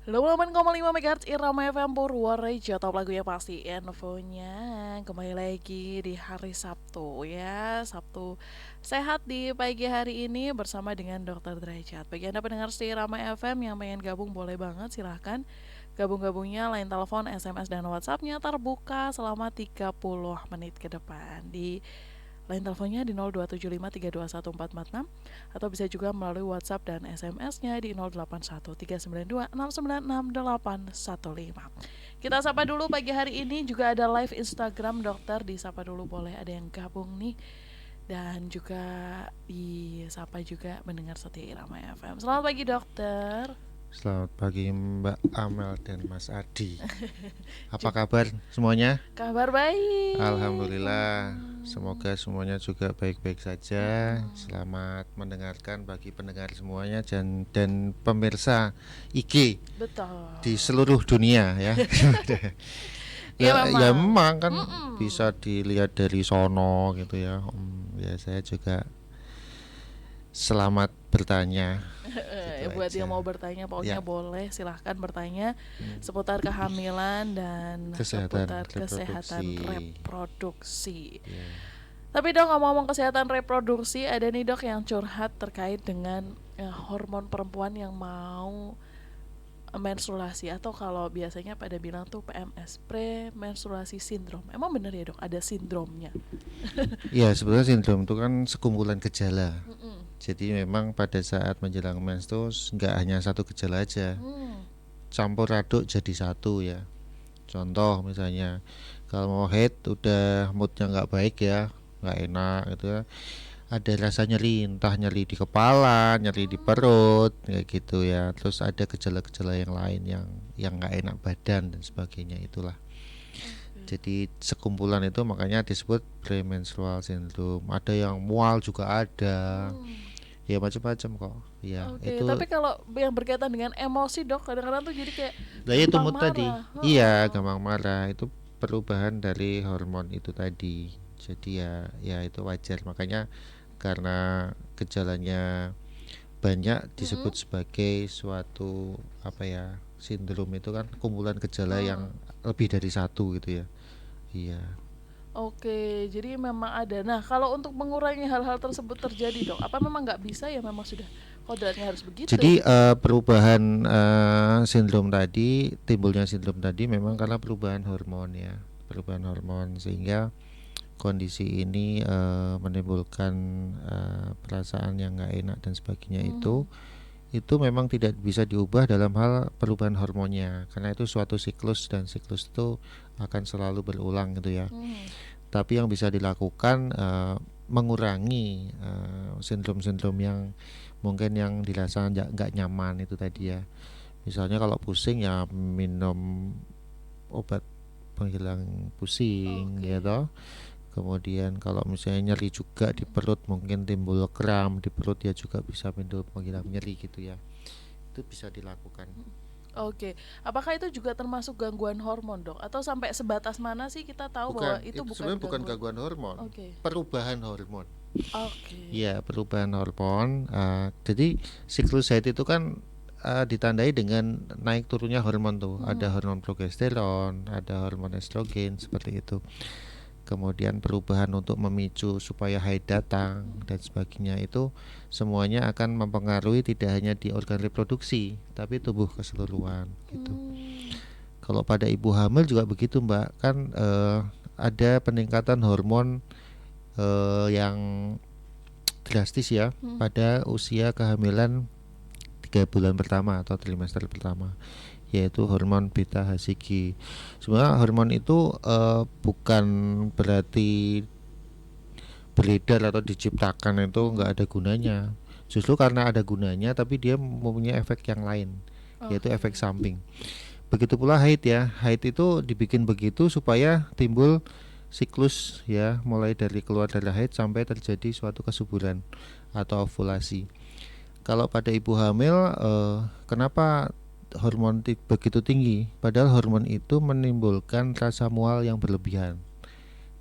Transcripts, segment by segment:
28,5 MHz Irama FM Purworejo. Top lagunya pasti infonya. Kembali lagi di hari Sabtu ya. Sabtu sehat di pagi hari ini bersama dengan Dokter Derajat. Bagi Anda pendengar setia Irama FM yang pengen gabung boleh banget, silahkan. Gabung-gabungnya line telepon, SMS dan WhatsAppnya terbuka selama 30 menit ke depan di line teleponnya di 02753214446 atau bisa juga melalui WhatsApp dan SMS-nya di 081392696815. Kita sapa dulu pagi hari ini, juga ada live Instagram dokter, disapa dulu boleh, ada yang gabung nih. Dan juga disapa juga mendengar setia Irama FM. Selamat pagi dokter. Selamat pagi Mbak Amel dan Mas Adi. Apa kabar semuanya? Kabar baik. Alhamdulillah. Semoga semuanya juga baik-baik saja. Selamat mendengarkan bagi pendengar semuanya dan pemirsa IG Betul. di seluruh dunia ya. Iya Ya memang. memang kan bisa dilihat dari sono gitu ya. Ya saya juga selamat bertanya gitu Buat yang aja. mau bertanya pokoknya Ya, boleh, silahkan bertanya seputar kehamilan dan kesehatan seputar kesehatan reproduksi. reproduksi. Ya. Tapi dok, ngomong-ngomong kesehatan reproduksi, ada nih dok yang curhat terkait dengan hormon perempuan yang mau menstruasi, atau kalau biasanya pada bilang tuh PMS, premenstruasi syndrome. Emang bener ya dok ada sindromnya? Ya, sebenarnya sindrom itu kan sekumpulan gejala. Mm-mm. Jadi memang pada saat menjelang mens itu nggak hanya satu gejala aja, Hmm. campur aduk jadi satu ya. Contoh misalnya kalau mau head udah moodnya nggak baik ya, nggak enak gitu ya. Ada rasa nyeri, entah nyeri di kepala, nyeri di perut, kayak gitu ya. Terus ada gejala-gejala yang lain yang nggak enak badan dan sebagainya itulah. Oke. Jadi sekumpulan itu makanya disebut premenstrual syndrome. Ada yang mual juga ada. Hmm. Ya macam-macam kok. Ya, Oke, itu tapi kalau yang berkaitan dengan emosi dok, kadang-kadang tuh jadi kayak ya itu gampang mood tadi. marah. Iya, Heeh. gampang marah. Itu perubahan dari hormon itu tadi. Jadi ya itu wajar. Makanya karena gejalanya banyak Mm-mm. disebut sebagai suatu apa ya? Sindrom itu kan kumpulan gejala Heeh. yang lebih dari satu gitu ya. Iya. Oke, jadi memang ada. Nah, kalau untuk mengurangi hal-hal tersebut terjadi dok, apa memang nggak bisa ya, memang sudah kodratnya harus begitu Jadi ya? perubahan sindrom tadi, timbulnya sindrom tadi memang Mm-mm. karena perubahan hormon ya, perubahan hormon sehingga kondisi ini menimbulkan perasaan yang nggak enak dan sebagainya Mhm. itu memang tidak bisa diubah dalam hal perubahan hormonnya karena itu suatu siklus dan siklus itu akan selalu berulang gitu ya. Mhm. Tapi yang bisa dilakukan mengurangi sindrom-sindrom yang mungkin yang dirasa nggak nyaman itu tadi ya. Misalnya kalau pusing ya minum obat penghilang pusing ya Oke. toh. Kemudian kalau misalnya nyeri juga di perut mungkin timbul kram di perut ya juga bisa timbul penghilang nyeri gitu ya. Itu bisa dilakukan. Oke. Apakah itu juga termasuk gangguan hormon dok? Atau sampai sebatas mana sih kita tahu bahwa Bukan, itu itu bukan sebenarnya bukan gangguan? gangguan hormon, Oke. perubahan hormon. Oke. Ya, perubahan hormon. Jadi siklus haid itu kan ditandai dengan naik turunnya hormon tuh. Ada Mhm. hormon progesteron, ada hormon estrogen seperti itu. Kemudian perubahan untuk memicu supaya haid datang dan sebagainya itu semuanya akan mempengaruhi tidak hanya di organ reproduksi, tapi tubuh keseluruhan gitu. Hmm. Kalau pada ibu hamil juga begitu, Mbak. Kan ada peningkatan hormon yang drastis ya Hmm. pada usia kehamilan 3 bulan pertama atau trimester pertama yaitu hormon beta HCG. Sebenarnya hormon itu bukan berarti beredar atau diciptakan itu nggak Mhm. ada gunanya. Justru karena ada gunanya tapi dia mempunyai efek yang lain yaitu efek Oke. samping. Begitu pula haid ya. Haid itu dibikin begitu supaya timbul siklus ya mulai dari keluar darah haid sampai terjadi suatu kesuburan atau ovulasi. Kalau pada ibu hamil, kenapa hormon begitu tinggi? Padahal hormon itu menimbulkan rasa mual yang berlebihan.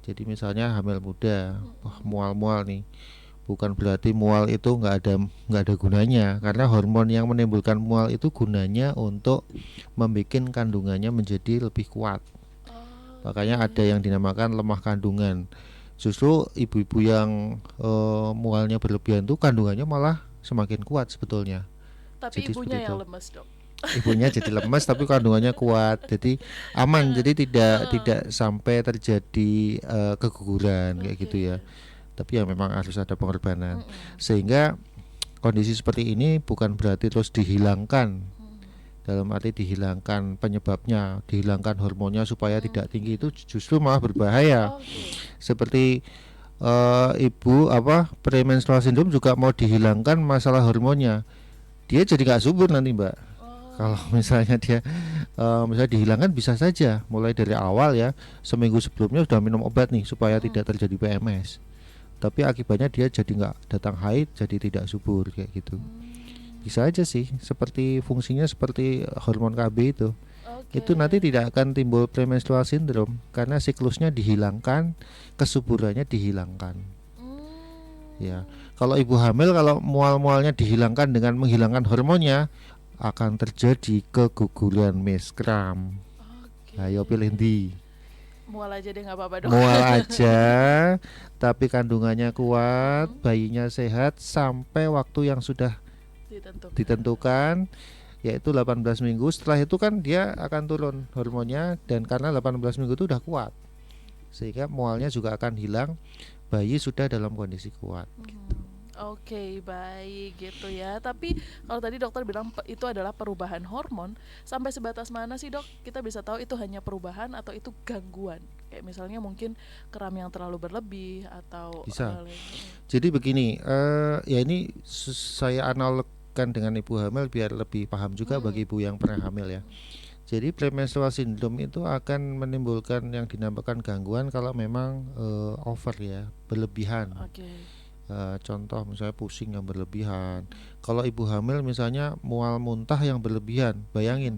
Jadi misalnya hamil muda, wah Mhm. mual-mual nih, Bukan berarti mual itu nggak ada gunanya, karena hormon yang menimbulkan mual itu gunanya untuk membuat kandungannya menjadi lebih kuat. Makanya ada yang Oke. dinamakan lemah kandungan. Justru ibu-ibu yang mualnya berlebihan tuh kandungannya malah semakin kuat sebetulnya. Tapi Jadi ibunya seperti itu. yang lemes, Dok. Ibunya jadi lemes tapi kandungannya kuat. Jadi aman. Heeh. Jadi tidak Heeh. tidak sampai terjadi keguguran kayak gitu ya. Oke. Tapi ya memang harus ada pengorbanan. Mm-mm. Sehingga kondisi seperti ini bukan berarti terus dihilangkan, Mm. dalam arti dihilangkan penyebabnya, dihilangkan hormonnya supaya Mm. tidak tinggi, itu justru malah berbahaya. Oke. Seperti ibu apa premenstrual syndrome juga mau dihilangkan masalah hormonnya, dia jadi nggak subur nanti mbak. Kalau Oh. misalnya dia misalnya dihilangkan bisa saja mulai dari awal ya, seminggu sebelumnya sudah minum obat nih supaya Mm-mm. tidak terjadi PMS, tapi akibatnya dia jadi nggak datang haid, jadi tidak subur kayak gitu. Mm. Bisa aja sih, seperti fungsinya seperti hormon KB itu. Itu Oke. nanti tidak akan timbul premenstrual syndrome karena siklusnya dihilangkan, kesuburannya dihilangkan. Ya, Mm. kalau ibu hamil kalau mual-mualnya dihilangkan dengan menghilangkan hormonnya, akan terjadi keguguran miskram. Oke. Ayo pilih di Mual aja deh nggak apa-apa, Dok. mual aja, tapi kandungannya kuat, Mm. bayinya sehat sampai waktu yang sudah Ditentukan. ditentukan, yaitu 18 minggu. Setelah itu kan dia akan turun hormonnya, dan karena 18 minggu itu udah kuat sehingga mualnya juga akan hilang, bayi sudah dalam kondisi kuat. Oke, baik gitu ya. Tapi kalau tadi dokter bilang itu adalah perubahan hormon, sampai sebatas mana sih dok kita bisa tahu itu hanya perubahan atau itu gangguan? Kayak misalnya mungkin kram yang terlalu berlebih atau Bisa. hal lain. Jadi begini, ya ini saya analogkan dengan ibu hamil biar lebih paham juga Mm-mm. bagi ibu yang pernah hamil ya. Jadi premenstrual syndrome itu akan menimbulkan yang dinamakan gangguan kalau memang over ya, berlebihan. Oke. Contoh misalnya pusing yang berlebihan. Kalau ibu hamil misalnya mual muntah yang berlebihan, Mm-mm. bayangin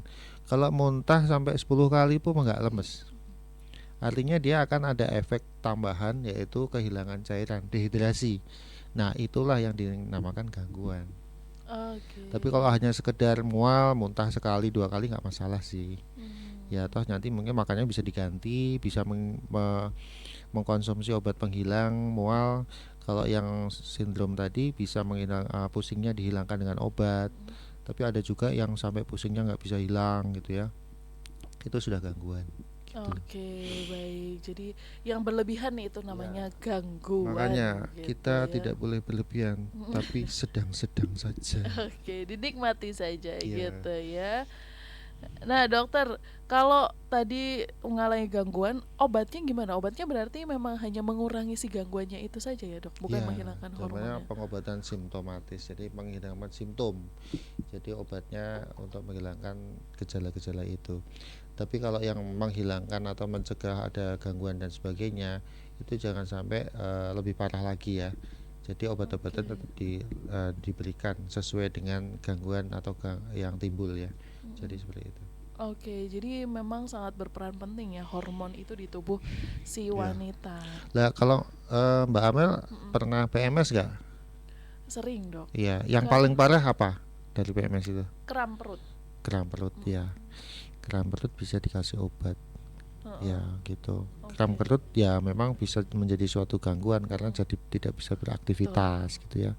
kalau muntah sampai 10 kali pun nggak lemes. Artinya dia akan ada efek tambahan, yaitu kehilangan cairan, dehidrasi. Nah, itulah yang dinamakan gangguan. Tapi Oke. kalau hanya sekedar mual, muntah sekali dua kali nggak masalah sih. Ya Hmm. toh nanti mungkin makanya bisa diganti, bisa mengkonsumsi obat penghilang mual. Kalau yang sindrom tadi bisa menghilang pusingnya dihilangkan dengan obat. Tapi ada juga yang sampai pusingnya nggak bisa hilang gitu ya. Itu sudah gangguan. Gitu. Oke, baik. Jadi yang berlebihan nih itu Ya, namanya gangguan makanya gitu kita ya. tidak boleh berlebihan, tapi sedang-sedang saja. Oke, dinikmati saja Iya, gitu ya. Nah, dokter, kalau tadi mengalami gangguan, obatnya gimana? Obatnya berarti memang hanya mengurangi si gangguannya itu saja ya, Dok, bukan ya, menghilangkan namanya hormonnya. pengobatan simptomatis. Jadi menghilangkan simptom. Jadi obatnya untuk menghilangkan gejala-gejala itu. Tapi kalau yang menghilangkan atau mencegah ada gangguan dan sebagainya, itu jangan sampai lebih parah lagi ya. Jadi Oke. obat-obatan tetap diberikan sesuai dengan gangguan atau yang timbul ya. Jadi Mm-mm. seperti itu. Oke, jadi memang sangat berperan penting ya hormon itu di tubuh si Ya. wanita. Lah kalau Mbak Amel Mm-mm. pernah PMS nggak? Sering, Dok. Iya. Yang paling Kadang parah apa dari PMS itu? kram perut. Kram perut ya. Mm-mm. Kram perut bisa dikasih obat. Ya Heeh. gitu. Kram Oke. perut ya memang bisa menjadi suatu gangguan karena Mm-mm. jadi tidak bisa Betul. beraktivitas gitu ya.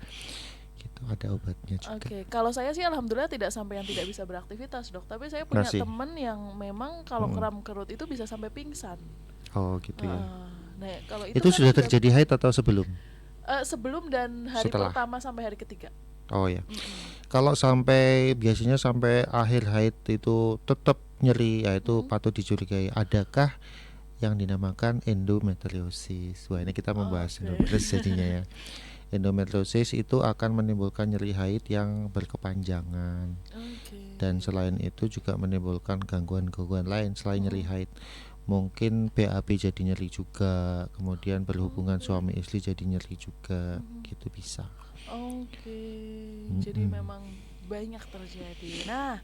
Gitu ada obatnya juga. Oke, kalau saya sih alhamdulillah tidak sampai yang tidak bisa beraktivitas, Dok. Tapi saya punya Masih. temen yang memang kalau Mm. kram perut itu bisa sampai pingsan. Oh gitu ya. Heeh. Nah, kalau itu Itu kan sudah berarti terjadi haid atau sebelum? sebelum dan hari Setelah. pertama sampai hari ketiga. Oh ya. Mm-mm. Kalau sampai biasanya sampai akhir haid itu tetap nyeri, ya itu Mm-mm. patut dicurigai. Adakah yang dinamakan endometriosis? Wah, ini kita membahas Oke. endometriosis jadinya ya. Endometriosis itu akan menimbulkan nyeri haid yang berkepanjangan, Oke. dan selain itu juga menimbulkan gangguan-gangguan lain selain nyeri Mm-mm. haid. Mungkin BAB jadi nyeri juga, kemudian berhubungan Oke. suami istri jadi nyeri juga, Mhm. gitu bisa. Oke. Jadi Mm-mm. memang banyak terjadi. Nah,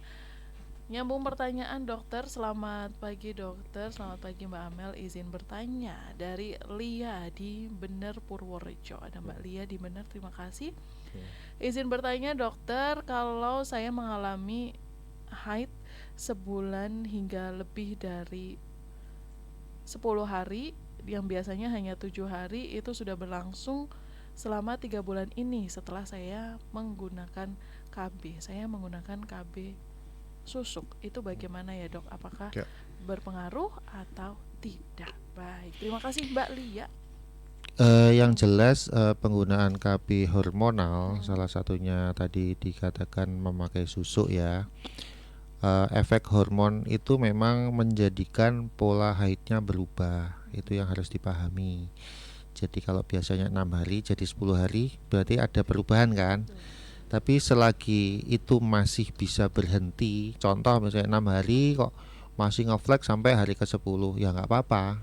Nyambung pertanyaan dokter, selamat pagi dokter, selamat pagi Mbak Amel, izin bertanya dari Lia di Bener Purworejo. Ada Mbak Lia di Bener, terima kasih. Izin bertanya dokter, kalau saya mengalami haid sebulan hingga lebih dari 10 hari, yang biasanya hanya 7 hari, itu sudah berlangsung selama 3 bulan ini setelah saya menggunakan KB. Saya menggunakan KB susuk. Itu bagaimana ya dok? Apakah Ya. berpengaruh atau tidak? Baik, terima kasih Mbak Lia. Yang jelas penggunaan KB hormonal Mm-mm. salah satunya tadi dikatakan memakai susuk ya. Efek hormon itu memang menjadikan pola haidnya berubah. Itu yang harus dipahami. Jadi kalau biasanya 6 hari jadi 10 hari berarti ada perubahan kan. Tapi selagi itu masih bisa berhenti, contoh misalnya 6 hari kok masih ngeflag sampai hari ke-10, ya nggak apa-apa.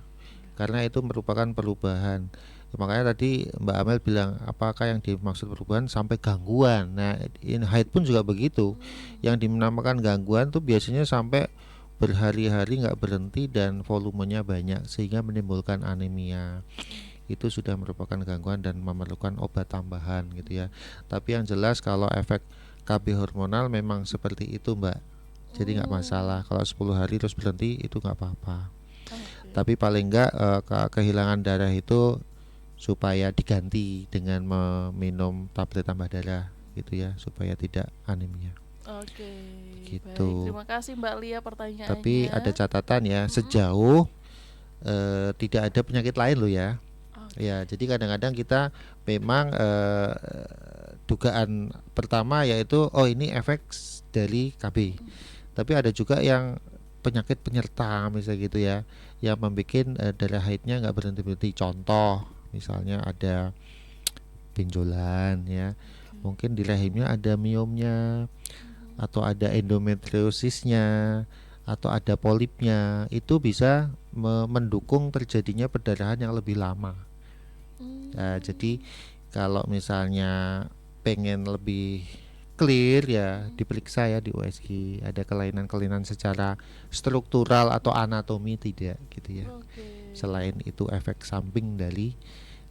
Karena itu merupakan perubahan. Makanya tadi Mbak Amel bilang apakah yang dimaksud perubahan sampai gangguan. Nah, in haid pun juga begitu. Yang dinamakan gangguan tuh biasanya sampai berhari-hari nggak berhenti dan volumenya banyak sehingga menimbulkan anemia. Itu sudah merupakan gangguan dan memerlukan obat tambahan gitu ya. Tapi yang jelas kalau efek KB hormonal memang seperti itu Mbak. Jadi nggak masalah kalau 10 hari terus berhenti itu nggak apa-apa. Oke. Tapi paling enggak kehilangan darah itu supaya diganti dengan meminum tablet tambah darah gitu ya supaya tidak anemia Oke, baik. gitu. Terima kasih Mbak Lia Tapi ada pertanyaannya. catatan ya Mm-mm. sejauh tidak ada penyakit lain loh ya. Oke. Ya, jadi kadang-kadang kita memang dugaan pertama yaitu oh ini efek dari KB. Tapi ada juga yang penyakit penyerta misalnya gitu ya, yang membuat darah haidnya nggak berhenti-berhenti. Contoh, misalnya ada benjolan ya, Oke. mungkin di rahimnya ada miomnya, Mhm. atau ada endometriosisnya, atau ada polipnya. Itu bisa mendukung terjadinya perdarahan yang lebih lama. Jadi Mm. kalau misalnya pengen lebih clear ya Mm. diperiksa ya di USG ada kelainan-kelainan secara struktural atau anatomi tidak gitu ya. Oke. Selain itu efek samping dari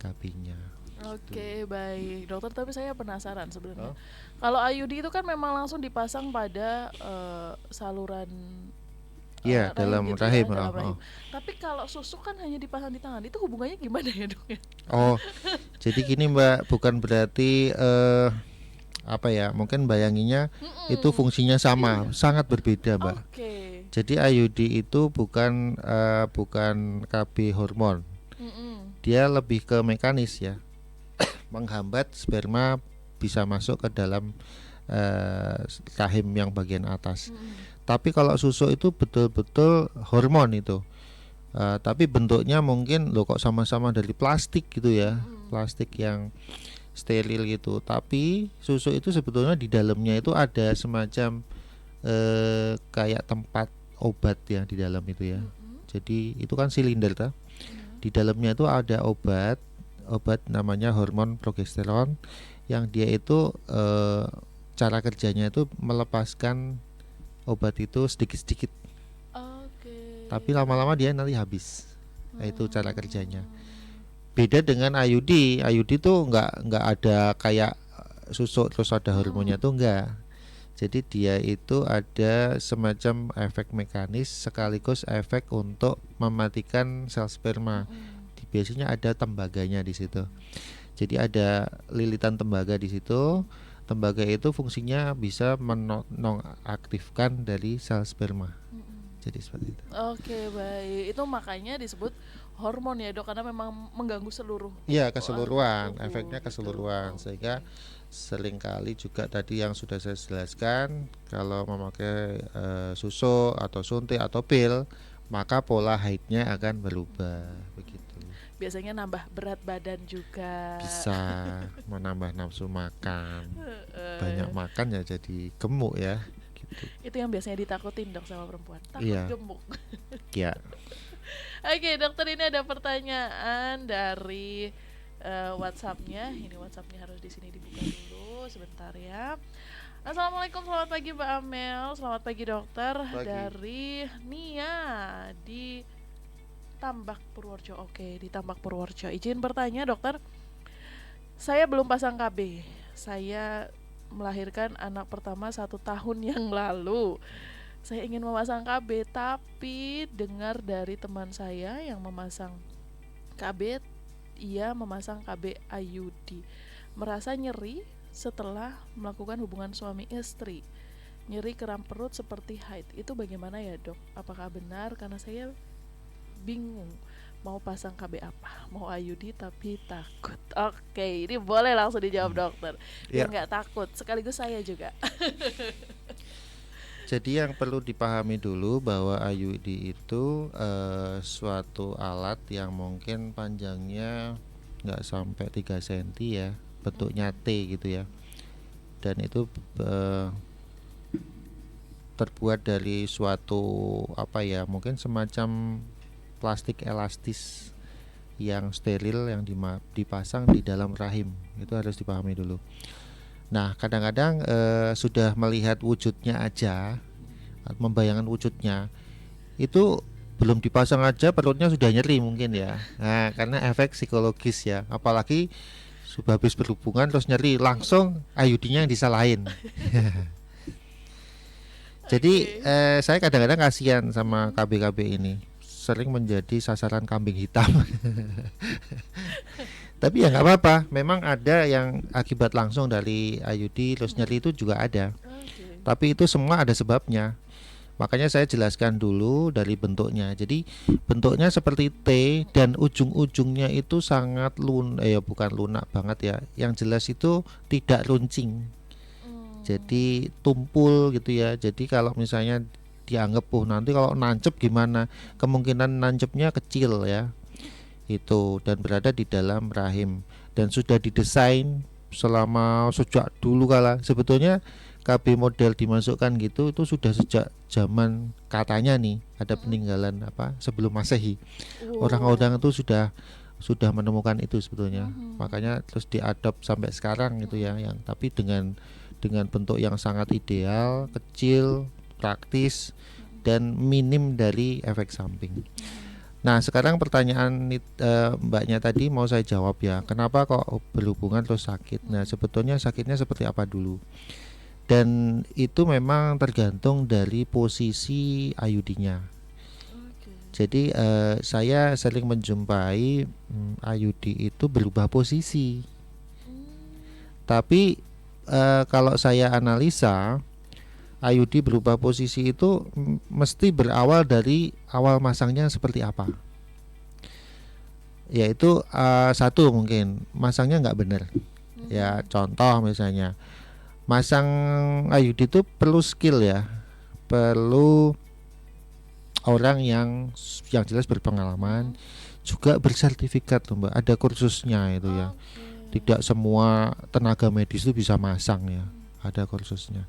KB-nya gitu. Oke, baik dokter. Tapi saya penasaran sebenarnya. Oh, Kalau IUD itu kan memang langsung dipasang pada saluran iya rahim dalam gitu rahim. ya, dalam rahim. Oh. Tapi kalau susuk kan hanya dipasang di tangan. Itu hubungannya gimana ya dok ya? Oh, jadi gini Mbak, bukan berarti apa ya? Mungkin bayanginya itu Mm-mm. fungsinya sama, Iya. sangat berbeda Mbak. Oke. Jadi IUD itu bukan KB hormon. Mm-mm. Dia lebih ke mekanis ya, menghambat sperma bisa masuk ke dalam eh, rahim yang bagian atas. Mm-mm. Tapi kalau susu itu betul-betul hormon itu. Tapi bentuknya mungkin loh kok sama-sama dari plastik gitu ya, Mm-mm. plastik yang steril gitu. Tapi susu itu sebetulnya di dalamnya itu ada semacam kayak tempat obat ya di dalam itu ya. Mm-mm. Jadi itu kan silinder ta. Iya. Di dalamnya itu ada obat namanya hormon progesteron yang dia itu cara kerjanya itu melepaskan obat itu sedikit-sedikit, Oke. tapi lama-lama dia nanti habis. Nah, itu cara kerjanya. Hmm. Beda dengan IUD. IUD tuh nggak ada kayak susuk terus ada hormonnya Mm-mm. tuh enggak. Jadi dia itu ada semacam efek mekanis sekaligus efek untuk mematikan sel sperma. Mm-mm. Biasanya ada tembaganya di situ. Jadi ada lilitan tembaga di situ. Tembaga itu fungsinya bisa menonaktifkan dari sel sperma. Mm-mm. Jadi seperti itu. Oke, baik. Itu makanya disebut hormon ya, Dok, karena memang mengganggu seluruh Iya, anggota keseluruhan, tubuh efeknya gitu. keseluruhan sehingga Oke. seringkali juga tadi yang sudah saya jelaskan kalau memakai susu atau suntik atau pil maka pola haidnya akan berubah begitu. Biasanya nambah berat badan juga. Bisa menambah nafsu makan. Banyak Heeh. makan ya jadi gemuk ya gitu. Itu yang biasanya ditakutin, Dok, sama perempuan. Takut Iya, gemuk. ya. Oke, dokter, ini ada pertanyaan dari WhatsApp-nya. Ini WhatsApp-nya harus di sini dibuka dulu sebentar ya. Assalamualaikum, selamat pagi Mbak Amel. Selamat pagi dokter. Pagi. Dari Nia di Tambak Purworejo. Oke, di Tambak Purworejo. Izin bertanya dokter, saya belum pasang KB. Saya melahirkan anak pertama 1 tahun yang lalu. Saya ingin memasang KB, tapi dengar dari teman saya yang memasang KB, ia memasang KB IUD. Merasa nyeri setelah melakukan hubungan suami istri. Nyeri kram perut seperti haid. Itu bagaimana ya dok? Apakah benar? Karena saya bingung mau pasang KB apa. Mau IUD tapi takut. Oke, ini boleh langsung dijawab dokter. Biar Ya, nggak takut. Sekaligus saya juga. jadi yang perlu dipahami dulu bahwa IUD itu suatu alat yang mungkin panjangnya nggak sampai 3 cm ya, bentuknya T gitu ya. Dan itu eh, terbuat dari suatu apa ya, mungkin semacam plastik elastis yang steril yang dipasang di dalam rahim. Itu harus dipahami dulu. Nah, kadang-kadang sudah melihat wujudnya aja, membayangkan wujudnya, itu belum dipasang aja perutnya sudah nyeri mungkin ya. Nah, karena efek psikologis ya. Apalagi sudah habis berhubungan terus nyeri, langsung IUD-nya yang disalahin. Jadi Oke. saya kadang-kadang kasihan sama KB-KB ini, sering menjadi sasaran kambing hitam. Tapi ya nggak apa-apa, memang ada yang akibat langsung dari IUD terus nyeri itu juga ada. Oke. Tapi itu semua ada sebabnya. Makanya saya jelaskan dulu dari bentuknya. Jadi bentuknya seperti T dan ujung-ujungnya itu sangat bukan lunak banget ya. Yang jelas itu tidak runcing. Hmm. Jadi tumpul gitu ya. Jadi kalau misalnya dianggap nanti kalau nancep gimana? Kemungkinan nancepnya kecil ya. Itu dan berada di dalam rahim dan sudah didesain selama sejak dulu kala. Sebetulnya KB model dimasukkan gitu itu sudah sejak zaman katanya nih ada peninggalan apa sebelum Masehi. Wow. Orang-orang itu sudah menemukan itu sebetulnya. Mhm. Makanya terus diadop sampai sekarang gitu ya, yang tapi dengan bentuk yang sangat ideal, kecil, praktis dan minim dari efek samping. Nah, sekarang pertanyaan mbaknya tadi mau saya jawab ya. Kenapa kok berhubungan terus sakit? Nah, sebetulnya sakitnya seperti apa dulu? Dan itu memang tergantung dari posisi IUD-nya. Oke. Jadi saya sering menjumpai IUD itu berubah posisi. Hmm. Tapi kalau saya analisa IUD berubah posisi itu mesti berawal dari awal masangnya seperti apa. Yaitu satu mungkin masangnya nggak benar. Ya Mhm. contoh misalnya masang IUD itu perlu skill ya, perlu orang yang jelas berpengalaman, Mhm. juga bersertifikat tuh mbak, ada kursusnya itu ya. Oke. Tidak semua tenaga medis itu bisa masang ya, Mhm. ada kursusnya.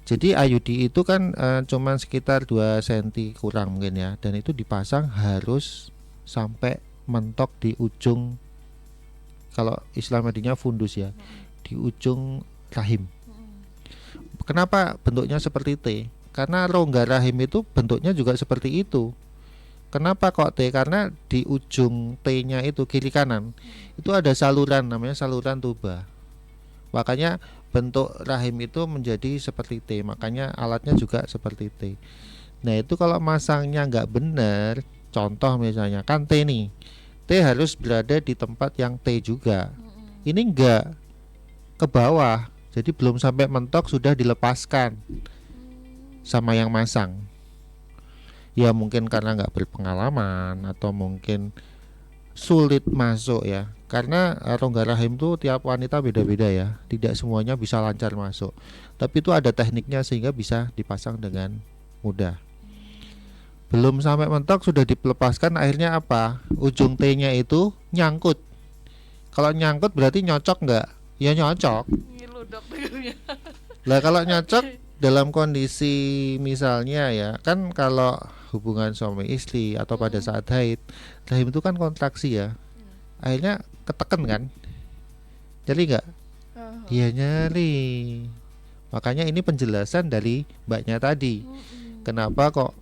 Jadi IUD itu kan cuman sekitar 2 cm kurang mungkin ya, dan itu dipasang harus sampai mentok di ujung, kalau istilah medisnya fundus ya, Mhm. di ujung rahim. Mhm. Kenapa bentuknya seperti T? Karena rongga rahim itu bentuknya juga seperti itu. Kenapa kok T? Karena di ujung T-nya itu kiri kanan Mhm. itu ada saluran namanya saluran tuba. Makanya bentuk rahim itu menjadi seperti T. Makanya alatnya juga seperti T. Nah itu kalau masangnya nggak benar, contoh misalnya kan T nih, T harus berada di tempat yang T juga. Mhm. Ini nggak, ke bawah. Jadi belum sampai mentok sudah dilepaskan Hmm. sama yang masang. Ya mungkin karena nggak berpengalaman atau mungkin sulit masuk ya. Karena rongga rahim tuh tiap wanita beda-beda ya. Tidak semuanya bisa lancar masuk. Tapi itu ada tekniknya sehingga bisa dipasang dengan mudah. Belum sampai mentok sudah dilepaskan, akhirnya apa? Ujung T-nya itu nyangkut. Kalau nyangkut berarti nyocok nggak? Ya nyocok. Ngilu dok dengernya. Lah kalau nyocok Oke. dalam kondisi misalnya ya, kan kalau hubungan suami istri atau pada Mhm. saat haid, rahim itu kan kontraksi ya. Ya. Akhirnya keteken kan? Nyeri nggak? Aha. Iya nyeri. Makanya ini penjelasan dari mbaknya tadi. Kenapa kok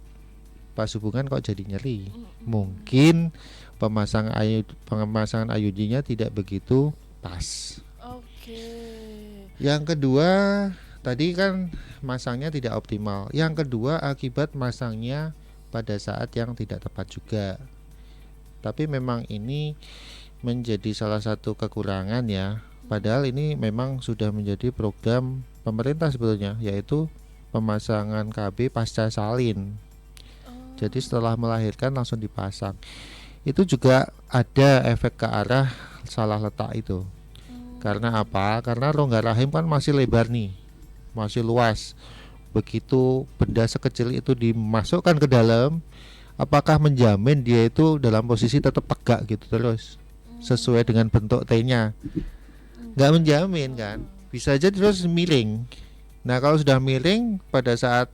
pas hubungan kok jadi nyeri? Mungkin pemasangan IUD-nya tidak begitu pas. Oke. Yang kedua, tadi kan masangnya tidak optimal. Yang kedua akibat masangnya pada saat yang tidak tepat juga. Tapi memang ini menjadi salah satu kekurangan ya. Padahal ini memang sudah menjadi program pemerintah sebetulnya, yaitu pemasangan KB pasca salin. Jadi setelah melahirkan langsung dipasang. Itu juga ada efek ke arah salah letak itu. Karena apa? Karena rongga rahim kan masih lebar nih, masih luas. Begitu benda sekecil itu dimasukkan ke dalam, apakah menjamin dia itu dalam posisi tetap tegak gitu terus sesuai dengan bentuk T-nya? Nggak menjamin kan? Bisa aja terus miring. Nah kalau sudah miring pada saat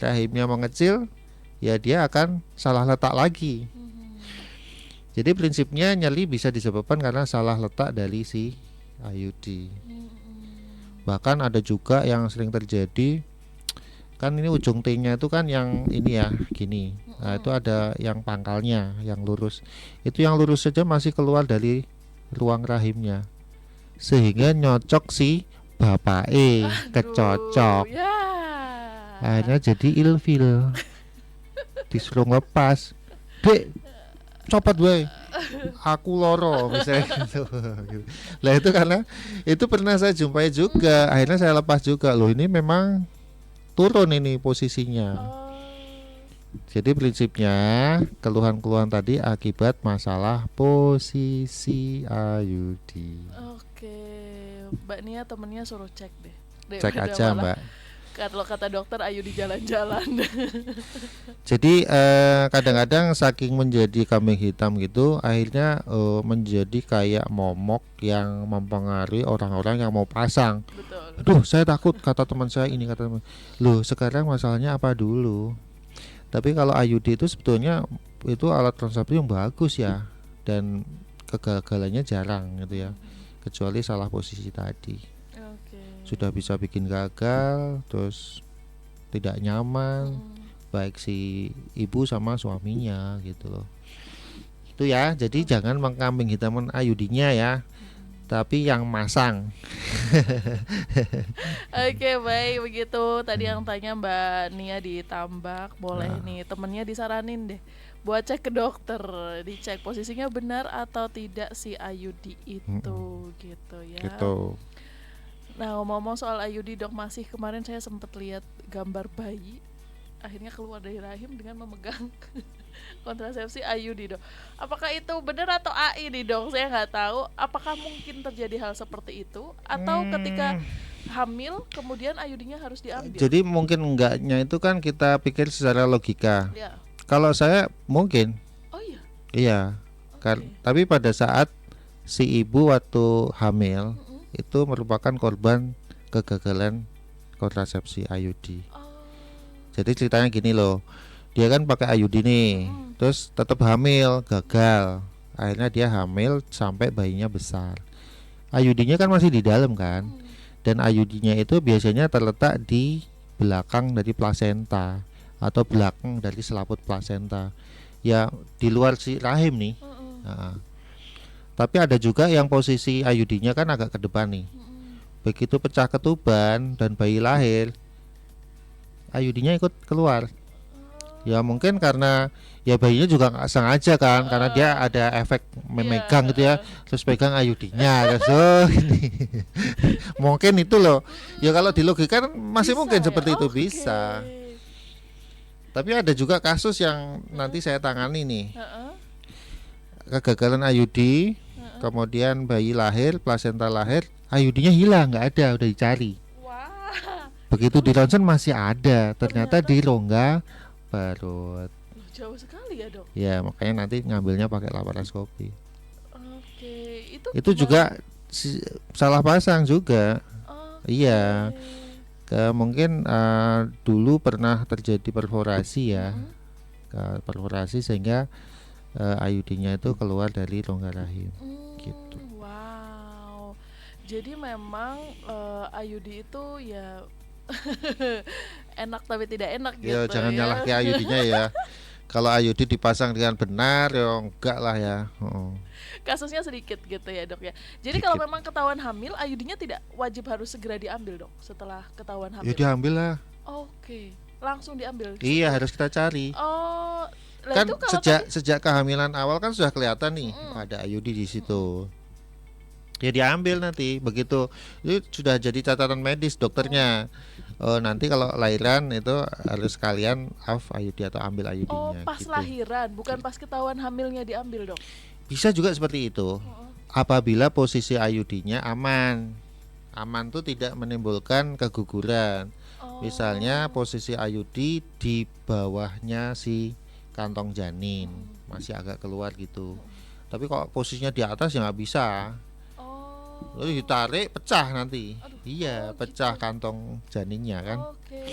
rahimnya mengecil, ya dia akan salah letak lagi. Jadi prinsipnya nyeri bisa disebabkan karena salah letak dari si IUD. Bahkan ada juga yang sering terjadi, kan ini ujung T-nya itu kan yang ini ya gini. Nah itu ada yang pangkalnya yang lurus. Itu yang lurus saja masih keluar dari ruang rahimnya, sehingga nyocok si bapak kecocok. Ya. Akhirnya jadi ilfil. Disuruh ngepas, dek copot gue, aku loro misalnya gitu. Lah itu karena itu pernah saya jumpai juga. Akhirnya saya lepas juga. Loh ini memang turun ini posisinya. Jadi prinsipnya keluhan-keluhan tadi akibat masalah posisi IUD. Oke, Mbak Nia temennya suruh cek deh. Cek aja Mbak. Kalau kata dokter ayo di jalan-jalan. Jadi kadang-kadang saking menjadi kambing hitam gitu, akhirnya menjadi kayak momok yang mempengaruhi orang-orang yang mau pasang. Betul. Aduh, saya takut, kata teman saya ini, kata teman. Loh, sekarang masalahnya apa dulu? Tapi kalau IUD itu sebetulnya itu alat kontrasepsi yang bagus ya, dan kegagalannya jarang gitu ya, kecuali salah posisi tadi. Sudah bisa bikin gagal, terus tidak nyaman, baik si ibu sama suaminya gitu loh. Itu ya, jadi jangan mengkambing hitaman IUD-nya ya, tapi yang masang. Oke, baik begitu. Tadi yang tanya Mbak Nia di Tambak, boleh nih temennya disaranin deh buat cek ke dokter, dicek posisinya benar atau tidak si IUD itu gitu ya. Gitu. Nah ngomong-ngomong soal IUD dok, masih kemarin saya sempat lihat gambar bayi akhirnya keluar dari rahim dengan memegang kontrasepsi IUD dok. Apakah itu benar atau AI nih dok? Saya nggak tahu. Apakah mungkin terjadi hal seperti itu atau ketika hamil kemudian IUD-nya harus diambil? Jadi mungkin enggaknya itu kan kita pikir secara logika. Ya. Kalau saya mungkin. Oh iya. Iya. Tapi pada saat si ibu waktu hamil itu merupakan korban kegagalan kontrasepsi IUD. Jadi ceritanya gini loh, dia kan pakai IUD nih, terus tetap hamil, gagal. Akhirnya dia hamil sampai bayinya besar. IUD-nya kan masih di dalam kan, dan IUD-nya itu biasanya terletak di belakang dari plasenta atau belakang dari selaput plasenta, ya di luar si rahim nih. Tapi ada juga yang posisi IUD-nya kan agak ke depan nih. Begitu pecah ketuban dan bayi lahir, IUD-nya ikut keluar. Ya mungkin karena ya bayinya juga nggak sengaja kan, karena dia ada efek memegang gitu ya, terus pegang IUD-nya. Terus mungkin itu loh. Ya kalau di logika kan masih bisa mungkin ya? Seperti itu bisa. Tapi ada juga kasus yang nanti saya tangani nih. Kegagalan IUD, kemudian bayi lahir, plasenta lahir, IUD-nya hilang, nggak ada, udah dicari. Begitu di ronsen masih ada, ternyata di rongga perut. Jauh sekali ya dok. Ya makanya nanti ngambilnya pakai laparoskopi. Oke, itu juga salah pasang juga. Iya. Mungkin dulu pernah terjadi perforasi ya, perforasi sehingga IUD-nya itu keluar dari rongga rahim. Gitu. Wow. Jadi memang IUD itu ya Enak tapi tidak enak Ya gitu jangan nyalah ya. ke IUD-nya ya. Kalau IUD dipasang dengan benar ya enggak lah ya. Kasusnya sedikit gitu ya dok ya. Jadi kalau Dikit. memang ketahuan hamil, IUD-nya tidak wajib harus segera diambil dok setelah ketahuan Ya hamil. diambil lah. Oke, langsung diambil Iya setelah. harus kita cari. Oh, lah Kan itu kalau tadi. sejak sejak kehamilan awal kan sudah kelihatan nih Mm-mm, ada IUD di mm-mm. situ. Ya diambil nanti begitu itu sudah jadi catatan medis Oh, dokternya. Oh, nanti kalau lahiran itu harus kalian off IUD atau ambil oh IUD-nya pas gitu. lahiran, bukan pas ketahuan hamilnya diambil dok. Bisa juga seperti itu. Heeh. Apabila posisi IUD-nya aman. Aman tuh tidak menimbulkan keguguran. Misalnya Oh, posisi IUD di bawahnya si kantong janin mm-mm, masih agak keluar gitu. mm-mm. Tapi kalau posisinya di atas ya nggak bisa. Lalu Oh, ditarik pecah nanti. aduh, Iya, oh pecah gitu. kantong janinnya kan. Oke.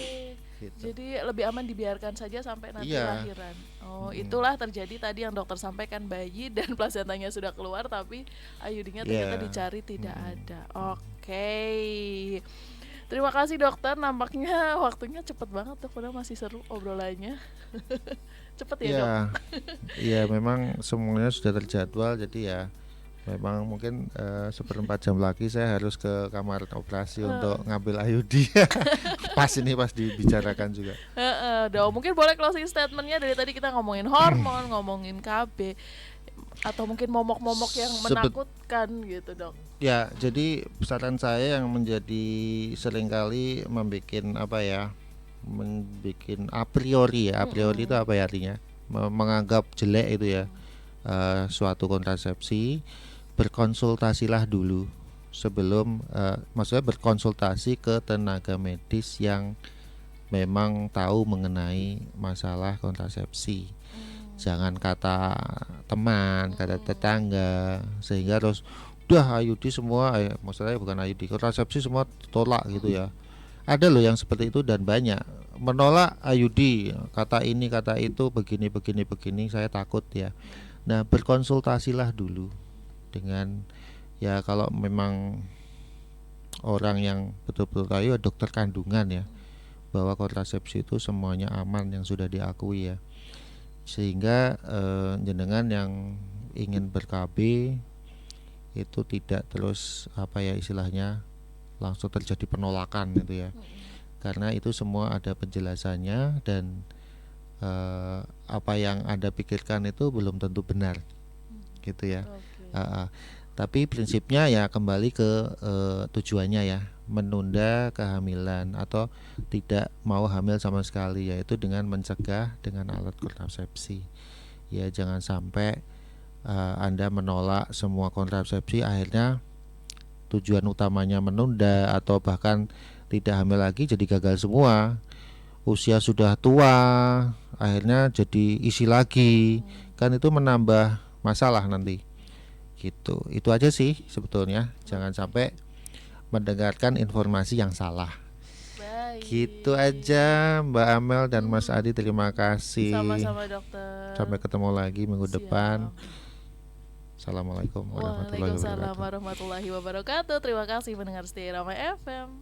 Gitu. Jadi lebih aman dibiarkan saja sampai nanti Iya. lahiran. Oh, Mm-mm. itulah terjadi tadi yang dokter sampaikan, bayi dan plasentanya sudah keluar tapi IUD-nya ternyata Iya. dicari tidak Mm-mm. ada. Oke. Terima kasih dokter, nampaknya waktunya cepet banget dok, padahal masih seru obrolannya. Cepet ya Iya, dok? iya memang semuanya sudah terjadwal jadi ya memang mungkin seperempat jam lagi saya harus ke kamar operasi untuk Heeh, ngambil IUD. Pas ini pas dibicarakan juga. heeh, dok. Mungkin boleh closing statementnya, dari tadi kita ngomongin hormon, ngomongin KB, atau mungkin momok-momok yang Sebet menakutkan gitu dok. Ya, jadi saran saya yang menjadi seringkali membuat apa ya, membuat a priori ya, a priori itu Mm-mm. apa ya artinya? Menganggap jelek itu ya suatu kontrasepsi, berkonsultasilah dulu sebelum maksudnya berkonsultasi ke tenaga medis yang memang tahu mengenai masalah kontrasepsi. Mm, Jangan kata teman, kata mm-mm. tetangga sehingga terus udah IUD semua maksudnya bukan IUD kontrasepsi semua tolak gitu ya. Ada loh yang seperti itu dan banyak menolak IUD kata ini kata itu begini begini begini saya takut ya. Nah berkonsultasilah dulu dengan ya kalau memang orang yang betul-betul tahu ya dokter kandungan ya bahwa kontrasepsi itu semuanya aman yang sudah diakui ya sehingga jenengan yang ingin ber-KB itu tidak terus apa ya istilahnya langsung terjadi penolakan gitu ya Mm-mm. karena itu semua ada penjelasannya dan apa yang Anda pikirkan itu belum tentu benar Mm. gitu ya. Oke. Uh, uh. Tapi prinsipnya ya kembali ke tujuannya ya menunda kehamilan atau tidak mau hamil sama sekali yaitu dengan mencegah dengan alat kontrasepsi ya jangan sampai Anda menolak semua kontrasepsi akhirnya tujuan utamanya menunda atau bahkan tidak hamil lagi jadi gagal semua usia sudah tua akhirnya jadi isi lagi Mm. kan itu menambah masalah nanti gitu itu aja sih sebetulnya jangan Oke. sampai mendengarkan informasi yang salah gitu Baik. aja Mbak Amel dan Mas Mhm. Adi terima kasih Sama-sama dokter. sampai ketemu lagi minggu depan Siap. Assalamualaikum warahmatullahi Waalaikumsalam wabarakatuh. warahmatullahi wabarakatuh. Terima kasih mendengar setia Ramai FM.